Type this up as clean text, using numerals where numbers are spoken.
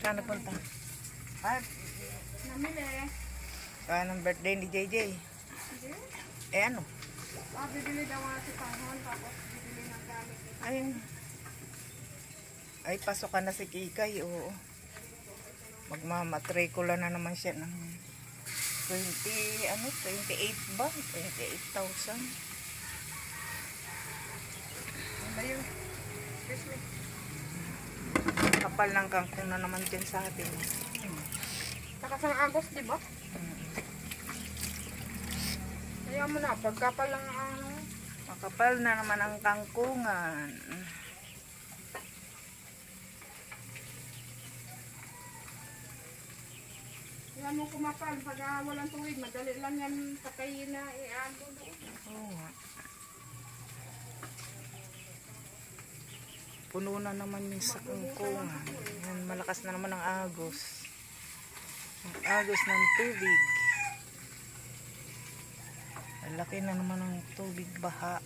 Saan napunta? Ah, Namili. saan ang birthday ni JJ? Hindi. Eh ano? Bibili daw nga si Panghon, tapos bibili ng gamit. Ay, pasok ka na si Kikay, oo. Magmamatrikula na naman siya ng 28 ba? 28,000. Ano yun? Christmas. Kapal ng kangkong na naman din sa atin. Saka sa Agos, di ba? Kaya mo na, pagkapal lang ang... Makapal na naman ang kangkungan. Kaya mo kumapal, pag walang tuwid, madali lang yan patayin na i-ago doon. Oo nga. Puno na naman yung sa kangkungan. Yan, malakas na naman ang agos. Ang agos ng tubig. Ang laki na naman ng tubig baha.